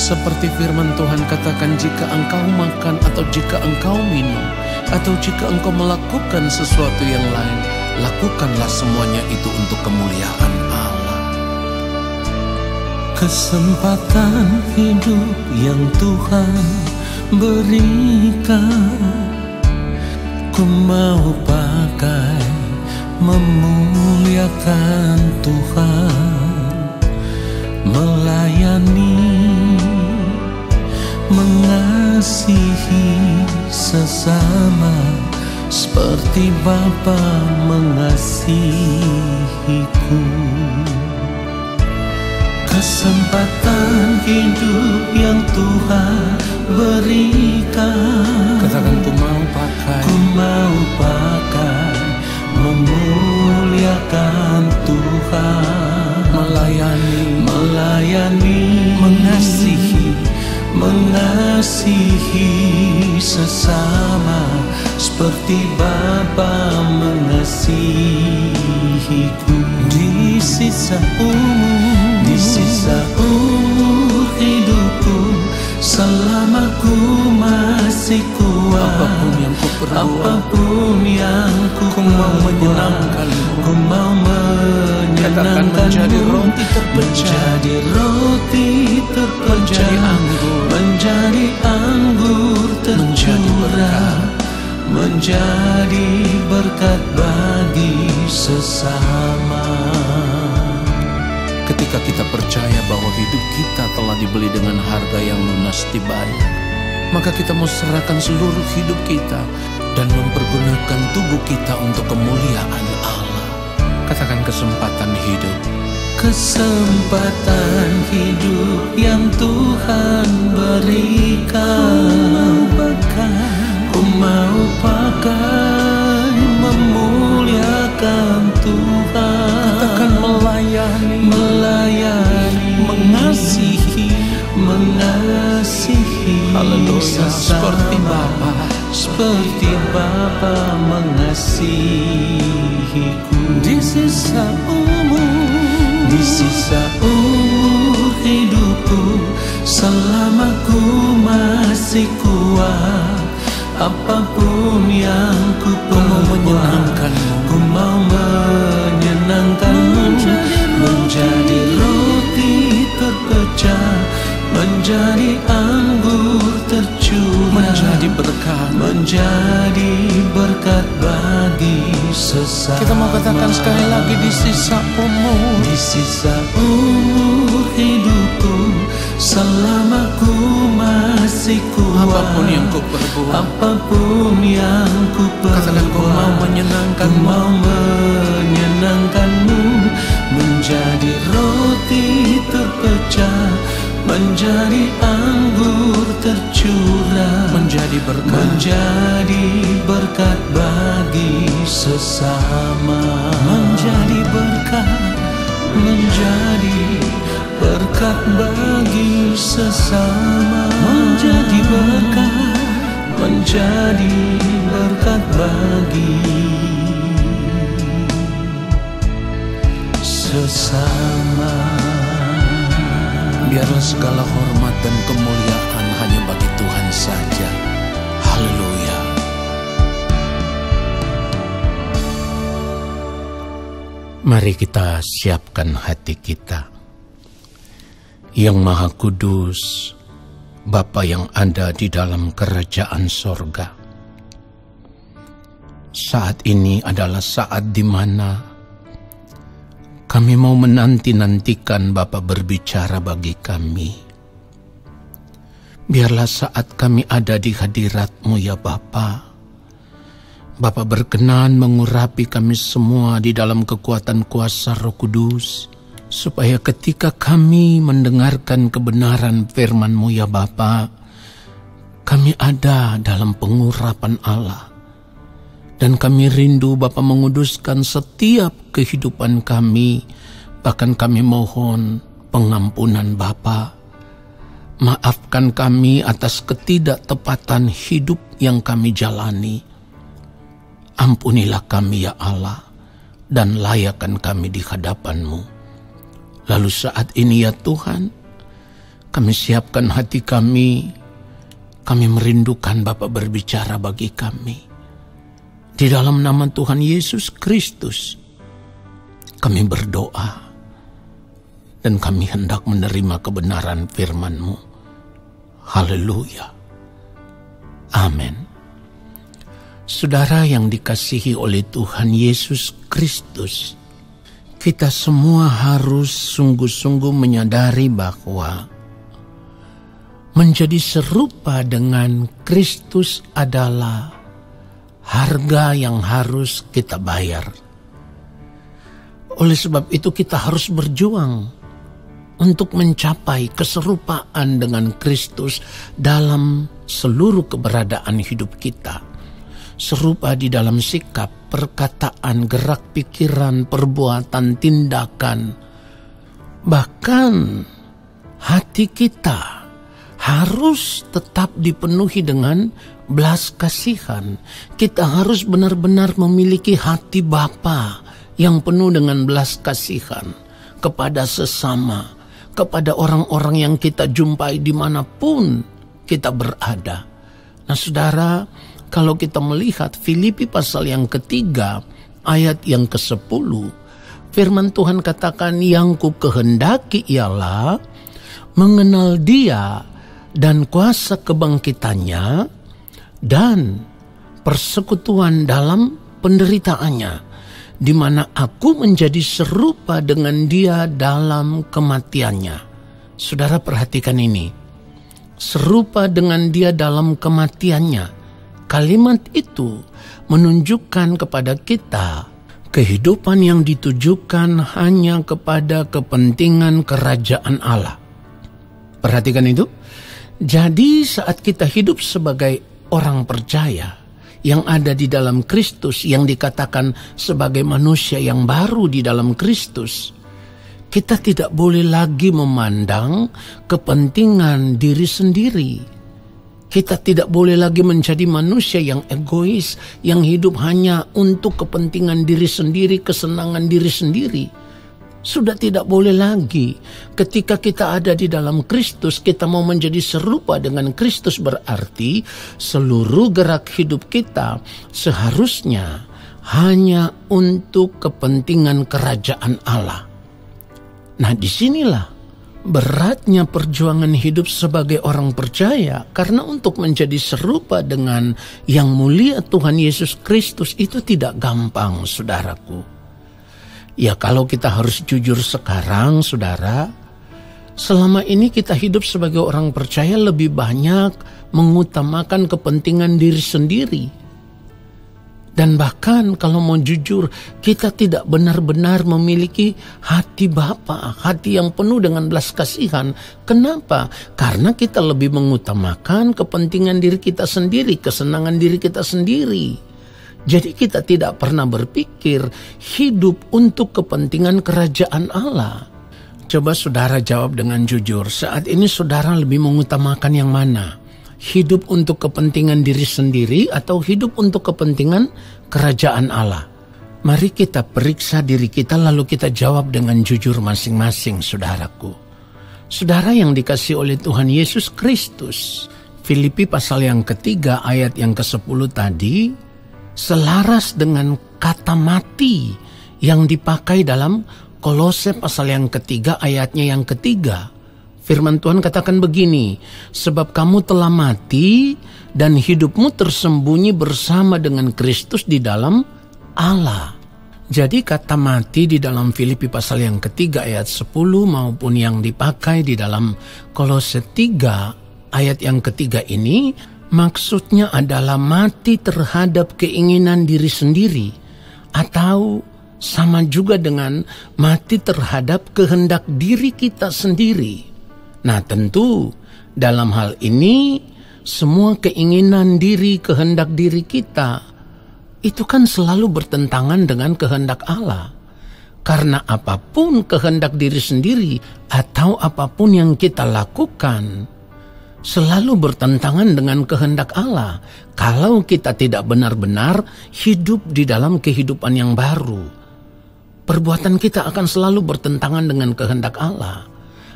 Seperti firman Tuhan katakan, jika engkau makan atau jika engkau minum, atau jika engkau melakukan sesuatu yang lain, lakukanlah semuanya itu untuk kemuliaan Allah. Kesempatan hidup yang Tuhan berikan, ku mau pakai memuliakan Tuhan, melayani, mengasihi sesama seperti Bapa mengasihiku. Kesempatan hidup yang Tuhan berikan, Katakan, ku mau pakai memuliakan Tuhan, melayani, mengasihi sesama seperti Bapa mengasihiku. Di sisa umur hidupku, selama ku masih kuat, apapun yang ku mau menyenangkanmu, ku mau menyenangkanmu. menjadi roti terpecah, menjadi anggur tercurah, menjadi berkat bagi sesama. Ketika kita percaya bahwa hidup kita telah dibeli dengan harga yang lunas dibayar, maka kita mau serahkan seluruh hidup kita dan mempergunakan tubuh kita untuk kemuliaan Allah. Katakan, kesempatan hidup. Kesempatan hidup yang Tuhan berikan, ku mau pakai memuliakan Tuhan. Katakan, melayani, mengasihi Haleluya, seperti Bapa mengasihiku. Di sisa umur hidupku, selama ku masih kuat, apapun yang ku perbuat, ku mau menyenangkanmu, menjadi roti terpecah, menjadi anggur tercurah, menjadi berkat bagi sesama. Kita mau katakan sekali lagi, di sisa umur hidupku, selama ku masih kuat, apapun yang ku perbuat, katakan, ku mau menyenangkanmu, menjadi roti terpecah, menjadi anggur tercurah, menjadi berkat bagi sesama, menjadi berkat bagi sesama, menjadi berkat bagi sesama. Biarlah segala hormat dan kemuliaan hanya bagi Tuhan saja. Haleluya. Mari kita siapkan hati kita. Yang Maha Kudus, Bapa yang ada di dalam kerajaan sorga. Saat ini adalah saat di mana kami mau menanti-nantikan Bapa berbicara bagi kami. Biarlah saat kami ada di hadirat-Mu ya Bapa, Bapa berkenan mengurapi kami semua di dalam kekuatan kuasa Roh Kudus, supaya ketika kami mendengarkan kebenaran firman-Mu ya Bapa, kami ada dalam pengurapan Allah. Dan kami rindu Bapa menguduskan setiap kehidupan kami. Bahkan kami mohon pengampunan Bapa. Maafkan kami atas ketidaktepatan hidup yang kami jalani. Ampunilah kami ya Allah, dan layakkan kami di hadapan-Mu. Lalu saat ini ya Tuhan, Kami siapkan hati kami merindukan Bapa berbicara bagi kami. Di dalam nama Tuhan Yesus Kristus, kami berdoa dan kami hendak menerima kebenaran firman-Mu. Haleluya. Amin. Saudara yang dikasihi oleh Tuhan Yesus Kristus, kita semua harus sungguh-sungguh menyadari bahwa menjadi serupa dengan Kristus adalah harga yang harus kita bayar. Oleh sebab itu kita harus berjuang untuk mencapai keserupaan dengan Kristus dalam seluruh keberadaan hidup kita. Serupa di dalam sikap, perkataan, gerak pikiran, perbuatan, tindakan. Bahkan hati kita harus tetap dipenuhi dengan belas kasihan. Kita harus benar-benar memiliki hati Bapa yang penuh dengan belas kasihan kepada sesama, kepada orang-orang yang kita jumpai dimanapun kita berada. Nah saudara, kalau kita melihat Filipi pasal yang ketiga, ayat yang ke-10, firman Tuhan katakan, yang ku kehendaki ialah mengenal Dia dan kuasa kebangkitannya dan persekutuan dalam penderitaannya, di mana aku menjadi serupa dengan Dia dalam kematiannya. Saudara perhatikan ini, serupa dengan Dia dalam kematiannya. Kalimat itu menunjukkan kepada kita kehidupan yang ditujukan hanya kepada kepentingan kerajaan Allah. Perhatikan itu. Jadi saat kita hidup sebagai orang percaya yang ada di dalam Kristus, yang dikatakan sebagai manusia yang baru di dalam Kristus, kita tidak boleh lagi memandang kepentingan diri sendiri. Kita tidak boleh lagi menjadi manusia yang egois, yang hidup hanya untuk kepentingan diri sendiri, kesenangan diri sendiri. Sudah tidak boleh lagi. Ketika kita ada di dalam Kristus, kita mau menjadi serupa dengan Kristus, berarti seluruh gerak hidup kita seharusnya hanya untuk kepentingan kerajaan Allah. Nah, disinilah beratnya perjuangan hidup sebagai orang percaya, karena untuk menjadi serupa dengan yang mulia Tuhan Yesus Kristus itu tidak gampang, saudaraku. Ya, kalau kita harus jujur sekarang, saudara, selama ini kita hidup sebagai orang percaya lebih banyak mengutamakan kepentingan diri sendiri. Dan bahkan kalau mau jujur, kita tidak benar-benar memiliki hati Bapa, hati yang penuh dengan belas kasihan. Kenapa? Karena kita lebih mengutamakan kepentingan diri kita sendiri, kesenangan diri kita sendiri. Jadi kita tidak pernah berpikir hidup untuk kepentingan kerajaan Allah. Coba saudara jawab dengan jujur, saat ini saudara lebih mengutamakan yang mana? Hidup untuk kepentingan diri sendiri atau hidup untuk kepentingan kerajaan Allah? Mari kita periksa diri kita lalu kita jawab dengan jujur masing-masing, saudaraku. Saudara yang dikasihi oleh Tuhan Yesus Kristus, Filipi pasal yang ketiga ayat yang ke-10 tadi selaras dengan kata mati yang dipakai dalam Kolose pasal yang ketiga ayatnya yang ketiga. Firman Tuhan katakan begini, sebab kamu telah mati dan hidupmu tersembunyi bersama dengan Kristus di dalam Allah. Jadi kata mati di dalam Filipi pasal yang ketiga ayat 10 maupun yang dipakai di dalam Kolose 3 ayat yang ketiga ini maksudnya adalah mati terhadap keinginan diri sendiri, atau sama juga dengan mati terhadap kehendak diri kita sendiri. Nah tentu dalam hal ini semua keinginan diri, kehendak diri kita itu kan selalu bertentangan dengan kehendak Allah. Karena apapun kehendak diri sendiri atau apapun yang kita lakukan selalu bertentangan dengan kehendak Allah kalau kita tidak benar-benar hidup di dalam kehidupan yang baru. Perbuatan kita akan selalu bertentangan dengan kehendak Allah.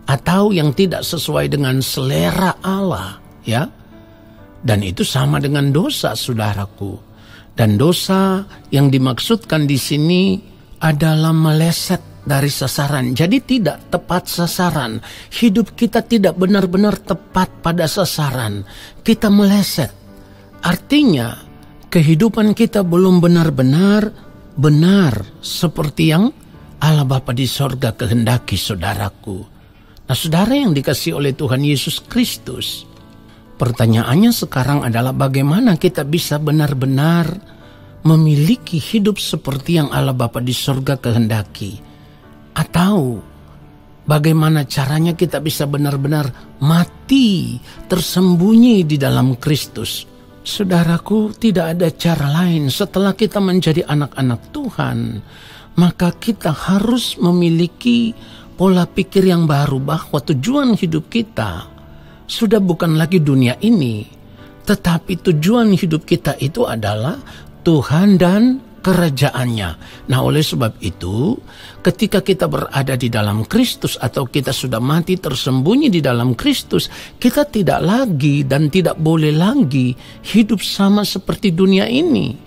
atau yang tidak sesuai dengan selera Allah, ya. Dan itu sama dengan dosa, saudaraku. Dan dosa yang dimaksudkan di sini adalah meleset dari sasaran. Jadi tidak tepat sasaran. Hidup kita tidak benar-benar tepat pada sasaran. Kita meleset. Artinya kehidupan kita belum benar-benar benar seperti yang Allah Bapa di sorga kehendaki, saudaraku. Nah, saudara yang dikasihi oleh Tuhan Yesus Kristus, pertanyaannya sekarang adalah bagaimana kita bisa benar-benar memiliki hidup seperti yang Allah Bapa di sorga kehendaki? Atau bagaimana caranya kita bisa benar-benar mati tersembunyi di dalam Kristus? Saudaraku, tidak ada cara lain setelah kita menjadi anak-anak Tuhan, maka kita harus memiliki pola pikir yang baru bahwa tujuan hidup kita sudah bukan lagi dunia ini, tetapi tujuan hidup kita itu adalah Tuhan dan kerajaannya. Nah, oleh sebab itu, ketika kita berada di dalam Kristus atau kita sudah mati tersembunyi di dalam Kristus, kita tidak lagi dan tidak boleh lagi hidup sama seperti dunia ini.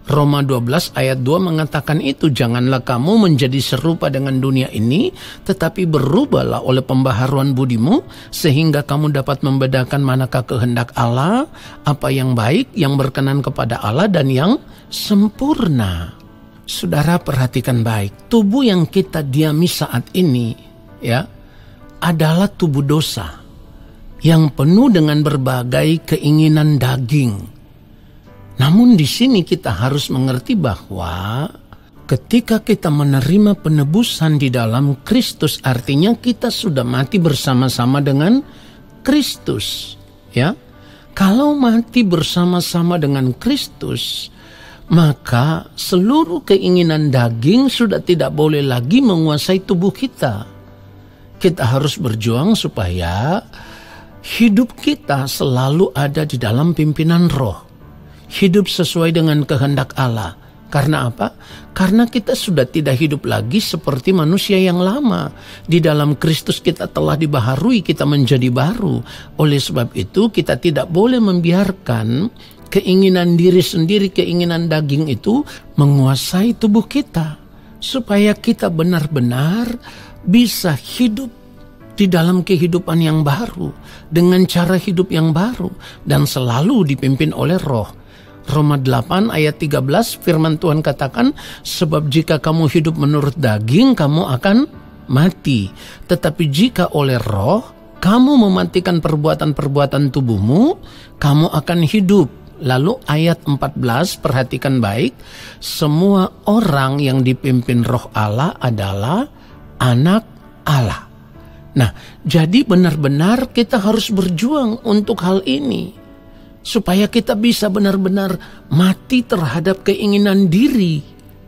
Roma 12 ayat 2 mengatakan itu, janganlah kamu menjadi serupa dengan dunia ini, tetapi berubahlah oleh pembaharuan budimu, sehingga kamu dapat membedakan manakah kehendak Allah, apa yang baik, yang berkenan kepada Allah, dan yang sempurna. Saudara, perhatikan baik, tubuh yang kita diami saat ini, ya, adalah tubuh dosa, yang penuh dengan berbagai keinginan daging. Namun di sini kita harus mengerti bahwa ketika kita menerima penebusan di dalam Kristus, artinya kita sudah mati bersama-sama dengan Kristus, ya. Kalau mati bersama-sama dengan Kristus, maka seluruh keinginan daging sudah tidak boleh lagi menguasai tubuh kita. Kita harus berjuang supaya hidup kita selalu ada di dalam pimpinan Roh. Hidup sesuai dengan kehendak Allah. Karena apa? Karena kita sudah tidak hidup lagi seperti manusia yang lama. Di dalam Kristus kita telah dibaharui, kita menjadi baru. Oleh sebab itu kita tidak boleh membiarkan keinginan diri sendiri, keinginan daging itu menguasai tubuh kita. Supaya kita benar-benar bisa hidup di dalam kehidupan yang baru, dengan cara hidup yang baru, dan selalu dipimpin oleh Roh. Roma 8 ayat 13 firman Tuhan katakan, sebab jika kamu hidup menurut daging, kamu akan mati. Tetapi jika oleh Roh, kamu mematikan perbuatan-perbuatan tubuhmu, kamu akan hidup. Lalu ayat 14, perhatikan baik, semua orang yang dipimpin Roh Allah adalah anak Allah. Nah, jadi benar-benar kita harus berjuang untuk hal ini. Supaya kita bisa benar-benar mati terhadap keinginan diri,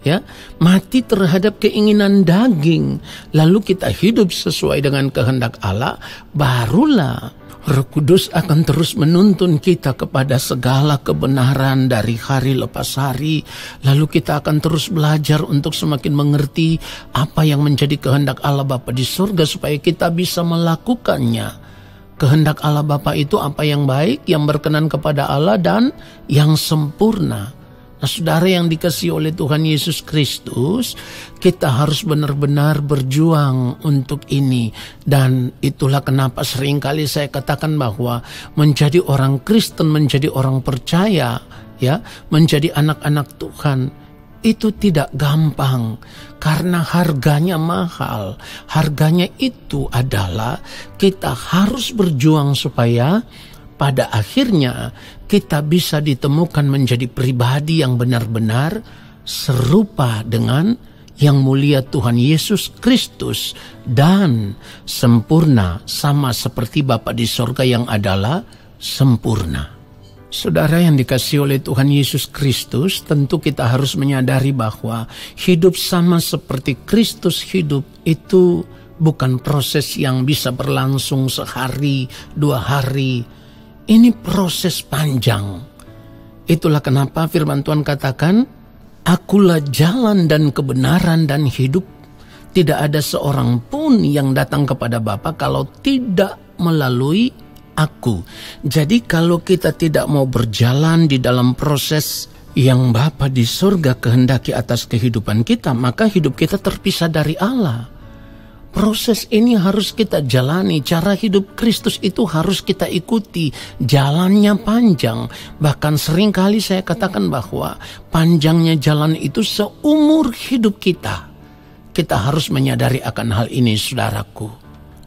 ya, mati terhadap keinginan daging, lalu kita hidup sesuai dengan kehendak Allah, barulah Roh Kudus akan terus menuntun kita kepada segala kebenaran dari hari lepas hari, lalu kita akan terus belajar untuk semakin mengerti apa yang menjadi kehendak Allah Bapa di surga supaya kita bisa melakukannya. Kehendak Allah Bapa itu apa yang baik, yang berkenan kepada Allah, dan yang sempurna. Nah, saudara yang dikasihi oleh Tuhan Yesus Kristus, kita harus benar-benar berjuang untuk ini. Dan itulah kenapa seringkali saya katakan bahwa menjadi orang Kristen, menjadi orang percaya, ya, menjadi anak-anak Tuhan, itu tidak gampang karena harganya mahal. Harganya itu adalah kita harus berjuang supaya pada akhirnya kita bisa ditemukan menjadi pribadi yang benar-benar serupa dengan yang mulia Tuhan Yesus Kristus dan sempurna sama seperti Bapa di sorga yang adalah sempurna. Saudara yang dikasihi oleh Tuhan Yesus Kristus, tentu kita harus menyadari bahwa hidup sama seperti Kristus hidup itu bukan proses yang bisa berlangsung sehari, 2 hari. Ini proses panjang. Itulah kenapa firman Tuhan katakan, akulah jalan dan kebenaran dan hidup. Tidak ada seorang pun yang datang kepada Bapa kalau tidak melalui aku. Jadi kalau kita tidak mau berjalan di dalam proses yang Bapa di surga kehendaki atas kehidupan kita, maka hidup kita terpisah dari Allah. Proses ini harus kita jalani. Cara hidup Kristus itu harus kita ikuti. Jalannya panjang. Bahkan seringkali saya katakan bahwa panjangnya jalan itu seumur hidup kita. Kita harus menyadari akan hal ini, saudaraku.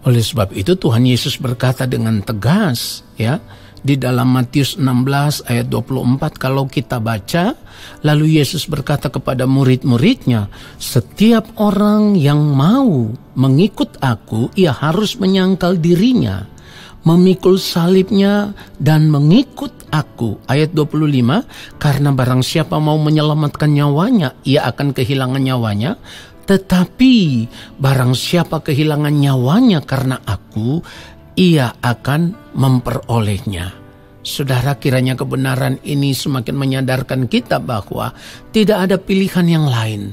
Oleh sebab itu Tuhan Yesus berkata dengan tegas, ya, di dalam Matius 16 ayat 24 kalau kita baca, lalu Yesus berkata kepada murid-muridnya, setiap orang yang mau mengikut aku, ia harus menyangkal dirinya, memikul salibnya dan mengikut aku. Ayat 25, karena barang siapa mau menyelamatkan nyawanya, ia akan kehilangan nyawanya. Tetapi barang siapa kehilangan nyawanya karena aku, ia akan memperolehnya. Saudara, kiranya kebenaran ini semakin menyadarkan kita bahwa tidak ada pilihan yang lain.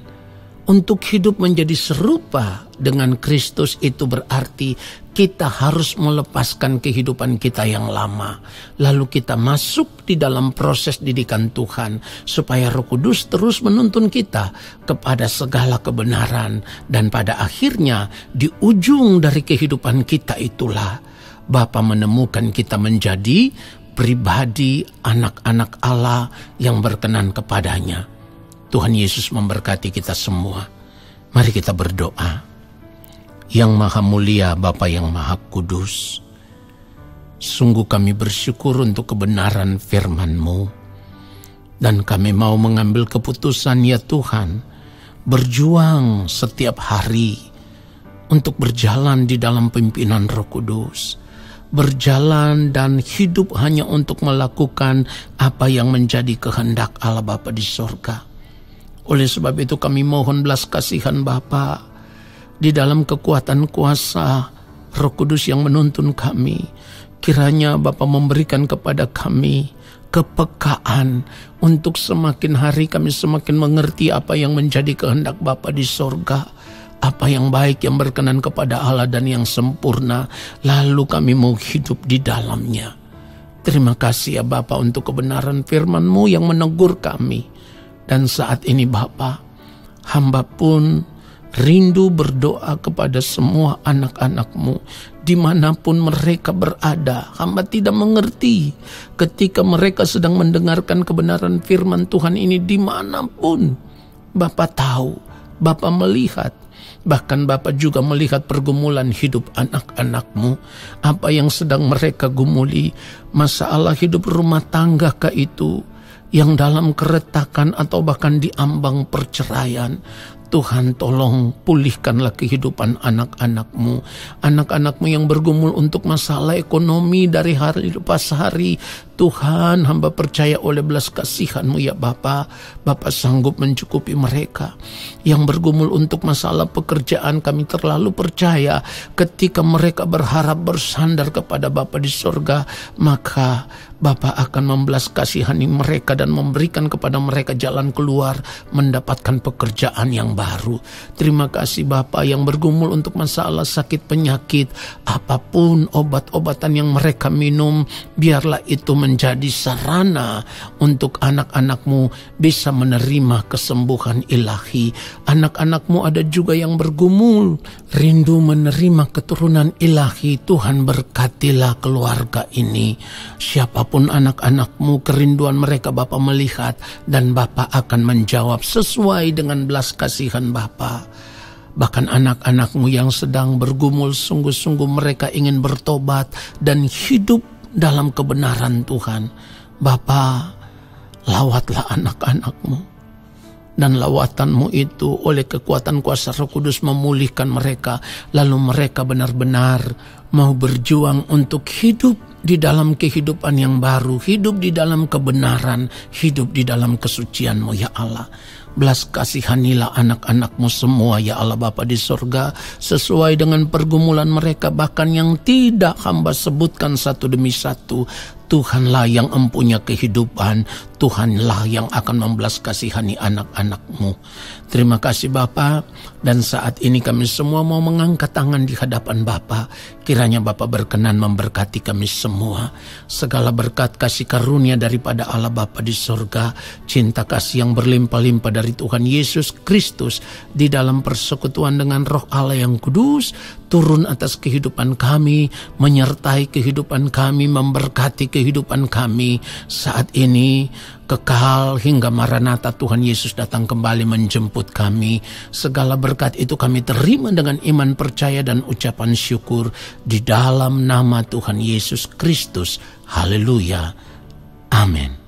Untuk hidup menjadi serupa dengan Kristus itu berarti kita harus melepaskan kehidupan kita yang lama. Lalu kita masuk di dalam proses didikan Tuhan supaya Roh Kudus terus menuntun kita kepada segala kebenaran. Dan pada akhirnya di ujung dari kehidupan kita itulah Bapa menemukan kita menjadi pribadi anak-anak Allah yang berkenan kepadanya. Tuhan Yesus memberkati kita semua. Mari kita berdoa. Yang Maha Mulia, Bapa yang Maha Kudus, sungguh kami bersyukur untuk kebenaran firman-Mu. Dan kami mau mengambil keputusan, ya Tuhan, berjuang setiap hari untuk berjalan di dalam pimpinan Roh Kudus. Berjalan dan hidup hanya untuk melakukan apa yang menjadi kehendak Allah Bapa di sorga. Oleh sebab itu kami mohon belas kasihan Bapa di dalam kekuatan kuasa Roh Kudus yang menuntun kami. Kiranya Bapa memberikan kepada kami kepekaan untuk semakin hari kami semakin mengerti apa yang menjadi kehendak Bapa di sorga. Apa yang baik, yang berkenan kepada Allah dan yang sempurna. Lalu kami mau hidup di dalamnya. Terima kasih ya Bapa untuk kebenaran firman-Mu yang menegur kami. Dan saat ini Bapa, hamba pun rindu berdoa kepada semua anak-anak-Mu dimanapun mereka berada. Hamba tidak mengerti ketika mereka sedang mendengarkan kebenaran firman Tuhan ini dimanapun. Bapa tahu, Bapa melihat. Bahkan Bapa juga melihat pergumulan hidup anak-anak-Mu. Apa yang sedang mereka gumuli, masalah hidup rumah tangga kah itu, yang dalam keretakan atau bahkan diambang perceraian. Tuhan tolong pulihkanlah kehidupan anak-anak-Mu. Anak-anak-Mu yang bergumul untuk masalah ekonomi dari hari lepas hari. Tuhan, hamba percaya oleh belas kasihan-Mu ya Bapa, Bapa sanggup mencukupi mereka. Yang bergumul untuk masalah pekerjaan, kami terlalu percaya ketika mereka berharap bersandar kepada Bapa di sorga, maka Bapa akan membelas kasihani mereka dan memberikan kepada mereka jalan keluar mendapatkan pekerjaan yang baru. Terima kasih Bapa yang bergumul untuk masalah sakit penyakit, apapun obat-obatan yang mereka minum, biarlah itu menjadi sarana untuk anak-anak-Mu bisa menerima kesembuhan ilahi. Anak-anak-Mu ada juga yang bergumul, rindu menerima keturunan ilahi. Tuhan berkatilah keluarga ini. Siapapun anak-anak-Mu, kerinduan mereka Bapa melihat, dan Bapa akan menjawab sesuai dengan belas kasihan Bapa. Bahkan anak-anak-Mu yang sedang bergumul, sungguh-sungguh mereka ingin bertobat dan hidup dalam kebenaran Tuhan. Bapa, lawatlah anak-anak-Mu. Dan lawatan-Mu itu oleh kekuatan kuasa Roh Kudus memulihkan mereka. Lalu mereka benar-benar mau berjuang untuk hidup di dalam kehidupan yang baru. Hidup di dalam kebenaran. Hidup di dalam kesucian-Mu ya Allah. Belas kasihanilah anak-anak-Mu semua ya Allah Bapa di sorga, sesuai dengan pergumulan mereka, bahkan yang tidak hamba sebutkan satu demi satu. Tuhanlah yang empunya kehidupan, Tuhanlah yang akan membelas kasihani anak-anak-Mu. Terima kasih Bapa, dan saat ini kami semua mau mengangkat tangan di hadapan Bapa. Kiranya Bapa berkenan memberkati kami semua. Segala berkat kasih karunia daripada Allah Bapa di sorga, cinta kasih yang berlimpah-limpah dari Tuhan Yesus Kristus di dalam persekutuan dengan Roh Allah yang kudus, turun atas kehidupan kami, menyertai kehidupan kami, memberkati kehidupan kami saat ini, kekal hingga Maranatha Tuhan Yesus datang kembali menjemput kami. Segala berkat itu kami terima dengan iman, percaya, dan ucapan syukur di dalam nama Tuhan Yesus Kristus. Haleluya. Amin.